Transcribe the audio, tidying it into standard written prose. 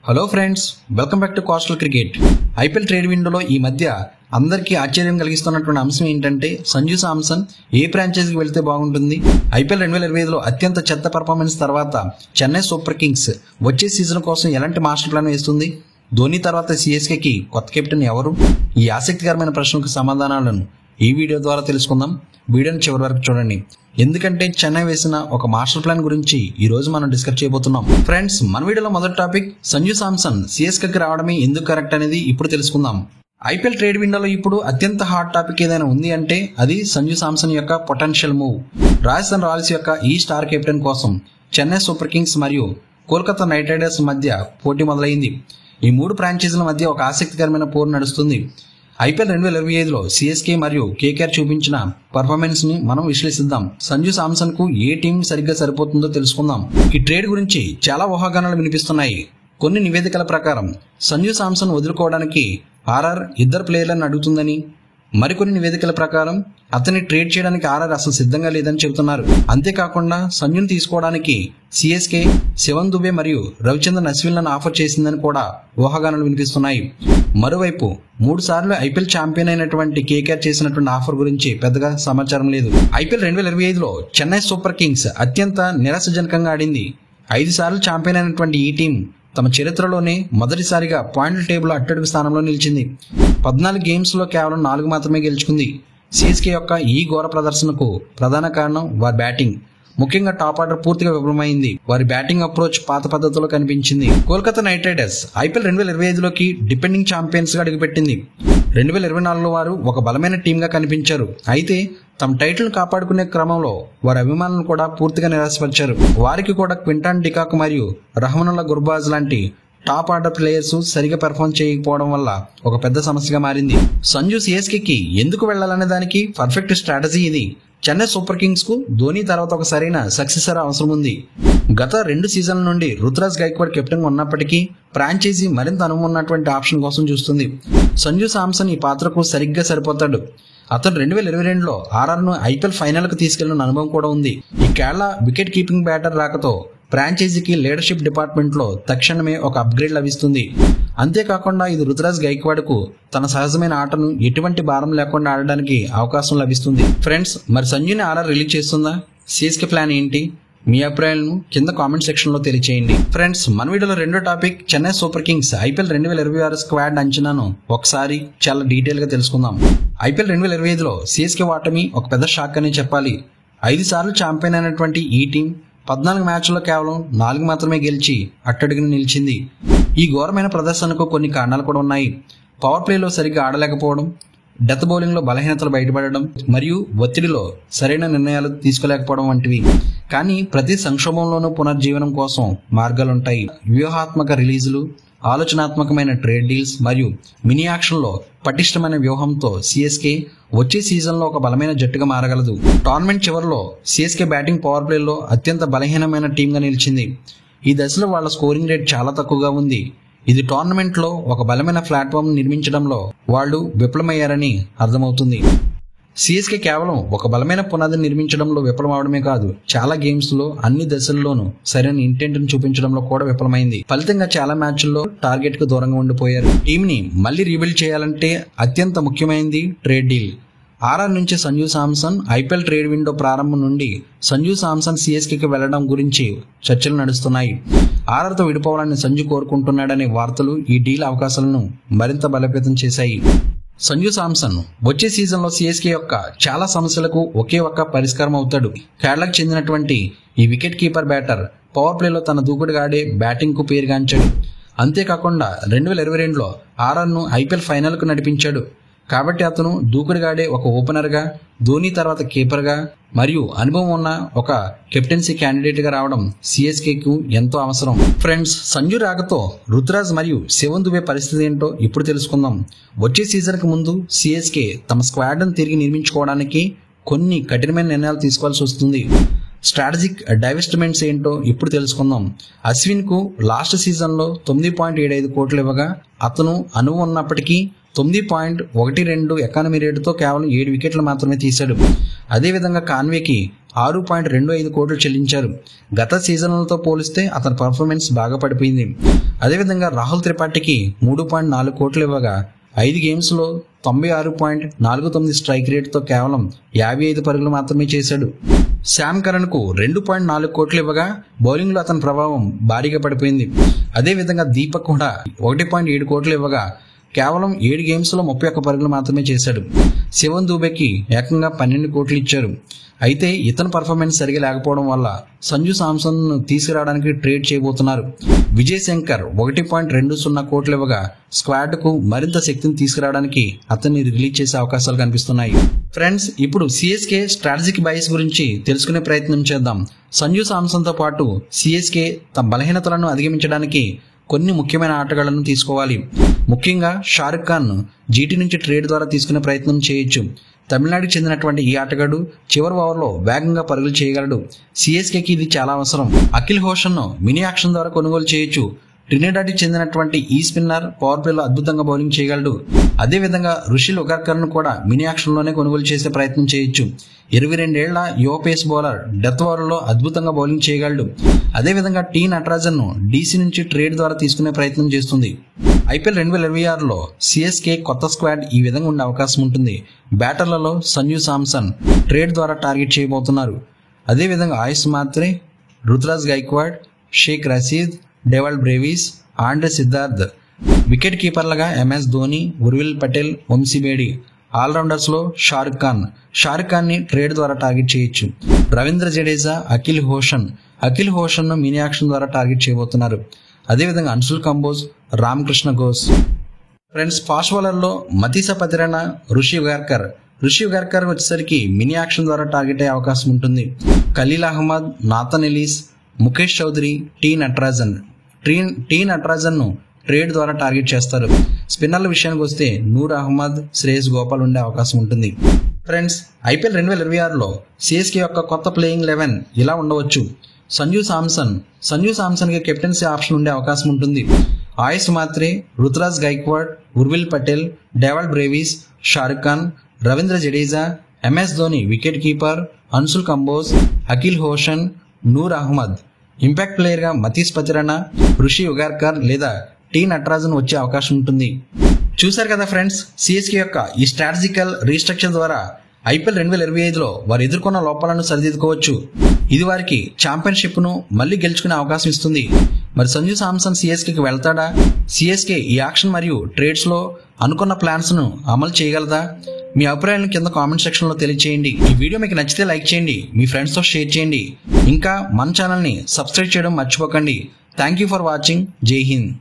Hello friends, welcome back to coastal cricket. IPL trade విండోలో ఈ మధ్య అందరికీ ఆశ్చర్యం కలిగిస్తున్నటువంటి అంశం ఏంటంటే సంజు శాంసన్ ఏ ఫ్రాంచైజీకి వెళ్తే బాగుంటుంది. ఐపీఎల్ 2025లో అత్యంత చెత్త పర్ఫార్మెన్స్ తర్వాత చెన్నై సూపర్ కింగ్స్ వచ్చే సీజన్ కోసం ఎలాంటి మాస్టర్ ప్లాన్ వేస్తుంది? ధోని తర్వాత సిఎస్కేకి కొత్త కెప్టెన్ ఎవరు? ఈ ఆసక్తికరమైన ప్రశ్నలకు సమాధానాలను ఈ వీడియో ద్వారా తెలుసుకుందాం. వీడియోని చివరి వరకు చూడండి, ఎందుకంటే చెన్నై వేసిన ఒక మాస్టర్ ప్లాన్ గురించి ఈ రోజు మనం డిస్కస్ చేయబోతున్నాం. ఫ్రెండ్స్, మన వీడియోలో మొదటి టాపిక్ సంజు శాంసన్ సిఎస్కేకి రావడమే ఎందుకు కరెక్ట్ అనేది ఇప్పుడు తెలుసుకుందాం. ఐపీఎల్ ట్రేడ్ విండోలో ఇప్పుడు అత్యంత హాట్ టాపిక్ ఏదైనా ఉంది అంటే అది సంజు శాంసన్ యొక్క పొటెన్షియల్ మూవ్. రాజస్థాన్ రాయల్స్ యొక్క ఈ స్టార్ కెప్టెన్ కోసం చెన్నై సూపర్ కింగ్స్ మరియు కోల్కతా నైట్ రైడర్స్ మధ్య పోటీ మొదలైంది. ఈ మూడు ఫ్రాంచైజీల మధ్య ఒక ఆసక్తికరమైన పోరు నడుస్తుంది. ఐపీఎల్ 2025లో సిఎస్కే మరియు కేకేఆర్ చూపించిన పర్ఫార్మెన్స్ ని మనం విశ్లేషిద్దాం. సంజు శాంసన్ కు ఏ టీం సరిగ్గా సరిపోతుందో తెలుసుకుందాం. ఈ ట్రేడ్ గురించి చాలా ఊహాగానాలు వినిపిస్తున్నాయి. కొన్ని నివేదికల ప్రకారం సంజు శాంసన్ వదులుకోవడానికి ఆర్ఆర్ ఇద్దరు ప్లేయర్లను అడుగుతుందని, మరికొన్ని నివేదికల ప్రకారం అతన్ని ట్రేడ్ చేయడానికి ఆర్ఆర్ అసలు సిద్ధంగా లేదని చెబుతున్నారు. అంతేకాకుండా సంజును తీసుకోవడానికి సిఎస్కే శివన్ దుబే మరియు రవిచంద్రన్ అశ్విన్లను ఆఫర్ చేసిందని కూడా ఊహాగానాలు వినిపిస్తున్నాయి. మరోవైపు 3 సార్లు ఐపీఎల్ ఛాంపియన్ అయినటువంటి కేకేఆర్ చేసినటువంటి ఆఫర్ గురించి పెద్దగా సమాచారం లేదు. ఐపీఎల్ 2025లో చెన్నై సూపర్ కింగ్స్ అత్యంత నిరాశజనకంగా ఆడింది. 5 సార్లు ఛాంపియన్ అయినటువంటి ఈ టీం తమ చరిత్రలోనే మొదటిసారిగా పాయింట్ల టేబుల్ అట్టడుగు స్థానంలో నిలిచింది. 14 గేమ్స్లో కేవలం 4 మాత్రమే గెలుచుకుంది. సిఎస్కే యొక్క ఈ ఘోర ప్రదర్శనకు ప్రధాన కారణం వారి బ్యాటింగ్. ముఖ్యంగా టాప్ ఆర్డర్ పూర్తిగా విఫలమైంది. వారి బ్యాటింగ్ అప్రోచ్ పాత పద్ధతిలో కనిపించింది. కోల్కతా నైట్ రైడర్స్ ఐపీఎల్ 2025లోకి డిపెండింగ్ ఛాంపియన్స్ గా అడుగుపెట్టింది. 2024లో వారు ఒక బలమైన టీమ్ గా కనిపించారు. అయితే తమ టైటిల్ కాపాడుకునే క్రమంలో వారి అభిమానులను కూడా పూర్తిగా నిరాశపరిచారు. వారికి కూడా క్వింటాన్ డికాక్ మరియు రహమానుల్లా గుర్బాజ్ లాంటి టాప్ ఆర్డర్ ప్లేయర్స్ సరిగా పెర్ఫార్మ్ చేయకపోవడం వల్ల ఒక పెద్ద సమస్యగా మారింది. సంజు సిఎస్కేకి ఎందుకు వెళ్లాలనే దానికి పర్ఫెక్ట్ స్ట్రాటజీ ఇది. చెన్నై సూపర్ కింగ్స్ కు ధోని తర్వాత ఒక సరైన సక్సెసర్ అవసరం ఉంది. గత 2 సీజన్ల నుండి రుతురాజ్ గైక్వాడ్ కెప్టెన్ ఉన్నప్పటికీ ఫ్రాంచైజీ మరింత అనుభవం ఉన్నటువంటి ఆప్షన్ కోసం చూస్తుంది. సంజు శాంసన్ ఈ పాత్రకు సరిగ్గా సరిపోతాడు. అతను 2022లో ఆర్ఆర్ను ఐపీఎల్ ఫైనల్ కు తీసుకెళ్లిన అనుభవం కూడా ఉంది. ఈ కేరళ వికెట్ కీపింగ్ బ్యాటర్ రాకతో ఫ్రాంచైజీకి లీడర్షిప్ డిపార్ట్మెంట్ లో తక్షణమే ఒక అప్గ్రేడ్ లభిస్తుంది. అంతేకాకుండా ఇది రుతురాజ్ గైక్వాడ్ కు తన సహజమైన ఆటను ఎటువంటి భారం లేకుండా ఆడడానికి అవకాశం లభిస్తుంది. ఫ్రెండ్స్, మరి సంజుని ఆర్ఆర్ రిలీజ్ చేస్తుందా? సిఎస్కే ప్లాన్ ఏంటి? మీ అభిప్రాయాలను కింద కామెంట్ సెక్షన్ లో తెలియచేయండి. ఫ్రెండ్స్, మన వీడియోలో రెండో topic Chennai super Kings IPL 2026 squad అంచనాను ఒకసారి చాలా డీటెయిల్ గా తెలుసుకుందాం. ఐపీఎల్ 2025లో సిఎస్కే ఓటమి ఒక పెద్ద షాక్ అని చెప్పాలి. 5 సార్లు ఛాంపియన్ అయినటువంటి ఈ టీం 14 మ్యాచ్ల్లో కేవలం 4 మాత్రమే గెలిచి అట్టడుగున నిలిచింది. ఈ ఘోరమైన ప్రదర్శనకు కొన్ని కారణాలు కూడా ఉన్నాయి. పవర్ ప్లేలో సరిగ్గా ఆడలేకపోవడం, డెత్ బౌలింగ్ లో బలహీనతలు బయటపడడం మరియు ఒత్తిడిలో సరైన నిర్ణయాలు తీసుకోలేకపోవడం వంటివి. కానీ ప్రతి సంక్షోభంలోనూ పునర్జీవనం కోసం మార్గాలుంటాయి. వ్యూహాత్మక రిలీజులు, ఆలోచనాత్మకమైన ట్రేడ్ డీల్స్ మరియు మినీ యాక్షన్లో పటిష్టమైన వ్యూహంతో సిఎస్కే వచ్చే సీజన్లో ఒక బలమైన జట్టుగా మారగలదు. టోర్నమెంట్ చివరిలో సిఎస్కే బ్యాటింగ్ పవర్ ప్లేలో అత్యంత బలహీనమైన టీంగా నిలిచింది. ఈ దశలో వాళ్ళ స్కోరింగ్ రేట్ చాలా తక్కువగా ఉంది. ఇది టోర్నమెంట్లో ఒక బలమైన ప్లాట్ఫామ్ నిర్మించడంలో వాళ్ళు విఫలమయ్యారని అర్థమవుతుంది. సిఎస్కే కేవలం ఒక బలమైన పునాదిని నిర్మించడంలో విఫలమవడమే కాదు, చాలా గేమ్స్ లో అన్ని దశల్లోనూ సరైన ఇంటెంట్ ని చూపించడంలో కూడా విఫలమైంది. ఫలితంగా చాలా మ్యాచ్ల్లో టార్గెట్ కు దూరంగా ఉండిపోయారు. టీమ్ ని మళ్లీ రీబిల్డ్ చేయాలంటే అత్యంత ముఖ్యమైనది ట్రేడ్ డీల్. ఆర్ఆర్ నుంచి Sanju Samson IPL trade window ప్రారంభం నుండి సంజు శాంసన్ సిఎస్కేకి వెళ్లడం గురించి చర్చలు నడుస్తున్నాయి. ఆర్ఆర్తో విడిపోవాలని సంజు కోరుకుంటున్నాడనే వార్తలు ఈ డీల్ అవకాశాలను మరింత బలోపేతం చేశాయి. సంజు శాంసన్ వచ్చే సీజన్లో సిఎస్కే యొక్క చాలా సమస్యలకు ఒకే ఒక్క పరిష్కారం అవుతాడు. కేరళకు చెందినటువంటి ఈ వికెట్ కీపర్ బ్యాటర్ పవర్ ప్లేలో తన దూకుడుగా ఆడే బ్యాటింగ్ కు పేరుగాంచాడు. అంతేకాకుండా 2022లో ఆర్ఆర్ను ఐపీఎల్ ఫైనల్ కు నడిపించాడు. కాబట్టి అతను దూకుడుగాడే ఒక ఓపెనర్ గా, ధోని తర్వాత కీపర్ గా మరియు అనుభవం ఉన్న ఒక కెప్టెన్సీ క్యాండిడేట్ గా రావడం సిఎస్కే కు ఎంతో అవసరం. ఫ్రెండ్స్, సంజు రాకతో రుతురాజ్ మరియు శివన్ దుబే పరిస్థితి ఏంటో ఇప్పుడు తెలుసుకుందాం. వచ్చే సీజన్ కు ముందు సిఎస్కే తమ స్క్వాడ్ ను తిరిగి నిర్మించుకోవడానికి కొన్ని కఠినమైన నిర్ణయాలు తీసుకోవాల్సి వస్తుంది. స్ట్రాటజిక్ డైవెస్ట్మెంట్స్ ఏంటో ఇప్పుడు తెలుసుకుందాం. అశ్విన్ కు లాస్ట్ సీజన్ లో 9.75 కోట్లు ఇవ్వగా అతను అనుభవం ఉన్నప్పటికీ 9.12 ఎకానమీ రేటుతో కేవలం 7 వికెట్లు మాత్రమే తీశాడు. అదేవిధంగా కాన్వేకి 6.25 కోట్లు చెల్లించారు. గత సీజన్లతో పోలిస్తే అతని పర్ఫార్మెన్స్ బాగా పడిపోయింది. అదేవిధంగా రాహుల్ త్రిపాఠికి 3.4 కోట్లు ఇవ్వగా 5 గేమ్స్లో 96.49 స్ట్రైక్ రేట్తో కేవలం 55 పరుగులు మాత్రమే చేశాడు. శామ్ కరణ్కు 2.4 కోట్లు ఇవ్వగా బౌలింగ్లో అతని ప్రభావం భారీగా పడిపోయింది. అదేవిధంగా దీపక్ కూడా 1.7 కోట్లు ఇవ్వగా కేవలం 7 గేమ్స్లో 31 పరుగులు మాత్రమే చేశాడు. శివన్ దూబేకి ఏకంగా 12 కోట్లు ఇచ్చారు. అయితే ఇతని పర్ఫార్మెన్స్ సరిగా లేకపోవడం వల్ల సంజు సామ్సన్ తీసుకురావడానికి ట్రేడ్ చేయబోతున్నారు. విజయ్ శంకర్ 1.20 కోట్లు ఇవ్వగా స్క్వాడ్కు మరింత శక్తిని తీసుకురావడానికి అతన్ని రిలీజ్ చేసే అవకాశాలు కనిపిస్తున్నాయి. ఫ్రెండ్స్, ఇప్పుడు సిఎస్కే స్ట్రాటజిక్ బైస్ గురించి తెలుసుకునే ప్రయత్నం చేద్దాం. సంజు సామ్సన్తో పాటు సిఎస్కే తమ బలహీనతలను అధిగమించడానికి కొన్ని ముఖ్యమైన ఆటగాళ్లను తీసుకోవాలి. ముఖ్యంగా షారుఖ్ ఖాన్ జీటీ నుంచి ట్రేడ్ ద్వారా తీసుకునే ప్రయత్నం చేయొచ్చు. తమిళనాడుకి చెందినటువంటి ఈ ఆటగాడు చివరి ఓవర్లో వేగంగా పరుగులు చేయగలడు. సిఎస్కేకి ఇది చాలా అవసరం. అఖిల్ హోషన్ను మినీ యాక్షన్ ద్వారా కొనుగోలు చేయొచ్చు. ట్రినిడాడ్కి చెందినటువంటి ఈ స్పిన్నర్ పవర్ ప్లేలో అద్భుతంగా బౌలింగ్ చేయగలడు. అదేవిధంగా రుషిల్ ఉగార్కర్ను కూడా మినీ యాక్షన్లోనే కొనుగోలు చేసే ప్రయత్నం చేయొచ్చు. 22 ఏళ్ల యువ పేస్ బౌలర్ డెత్ ఓవర్లో అద్భుతంగా బౌలింగ్ చేయగలడు. అదేవిధంగా టీ నటరాజన్ను డీసీ నుంచి ట్రేడ్ ద్వారా తీసుకునే ప్రయత్నం చేస్తుంది. ఐపీఎల్ 2026లో సిఎస్కే కొత్త స్క్వాడ్ ఈ విధంగా ఉండే అవకాశం ఉంటుంది. బ్యాటర్లలో సంజు సామ్సన్ ట్రేడ్ ద్వారా టార్గెట్ చేయబోతున్నారు. అదేవిధంగా Ayush Mhatre, Ruturaj Gaikwad, Shaik Rasheed, Dewald Brevis, Andre Siddharth. Wicket కీపర్లుగా ఎంఎస్ ధోని, ఉర్విల్ పటేల్, వంశీ బేడి. ఆల్రౌండర్స్లో షారుఖ్ ఖాన్ని ట్రేడ్ ద్వారా టార్గెట్ చేయొచ్చు. రవీంద్ర జడేజా, అఖిల్ హోషన్ను మినీ యాక్షన్ ద్వారా టార్గెట్ చేయబోతున్నారు. అదేవిధంగా అన్సుల్ కంబోజ్, రామకృష్ణ ఘోష్. ఫ్రెండ్స్, ఫాస్ట్ బౌలర్లో మతీస పతిరణ, రుషి ఉగార్కర్ వచ్చేసరికి మినీ యాక్షన్ ద్వారా టార్గెట్ అయ్యే అవకాశం ఉంటుంది. Khaleel Ahmed, Nathan Ellis, Mukesh Choudhary, T నటరాజన్ను ట్రేడ్ ద్వారా టార్గెట్ చేస్తారు. స్పిన్నర్ల విషయానికి వస్తే నూర్ అహ్మద్, శ్రేయస్ గోపాల్ ఉండే అవకాశం ఉంటుంది. ఫ్రెండ్స్, ఐపీఎల్ 2026లో సిఎస్కే యొక్క కొత్త ప్లేయింగ్ 11 ఇలా ఉండవచ్చు. సంజు సామ్సన్కి కెప్టెన్సీ ఆప్షన్ ఉండే అవకాశం ఉంటుంది. Ayush Mhatre, Ruturaj Gaikwad, Urvil Patel, Dewald Brevis, Shahrukh Khan, Ravindra Jadeja, MS Dhoni wicket keeper, Anshul Kamboj, Akeal Hosein, Noor Ahmad. Impact ప్లేయర్గా మతీస్ పతిరణ, రుషి ఉగార్కర్ లేదా టీ నటరాజన్ వచ్చే అవకాశం ఉంటుంది. చూశారు కదా ఫ్రెండ్స్, సిఎస్కే యొక్క ఈ స్ట్రాటజికల్ రీస్ట్రక్చర్ ద్వారా ఐపీఎల్ 2025లో వారు ఎదుర్కొన్న లోపాలను సరిదిద్దుకోవచ్చు. ఇది వారికి ఛాంపియన్షిప్ను మళ్ళీ గెలుచుకునే అవకాశం ఇస్తుంది. మరి సంజు సామ్సన్ సిఎస్కేకి వెళ్తాడా? సిఎస్కే ఈ యాక్షన్ మరియు ట్రేడ్స్లో అనుకున్న ప్లాన్స్ను అమలు చేయగలదా? మీ అభిప్రాయాలను కింద కామెంట్ సెక్షన్లో తెలియజేయండి. ఈ వీడియో మీకు నచ్చితే లైక్ చేయండి, మీ ఫ్రెండ్స్తో షేర్ చేయండి. ఇంకా మన ఛానల్ని సబ్స్క్రైబ్ చేయడం మర్చిపోకండి. Thank you for watching. జై హింద్.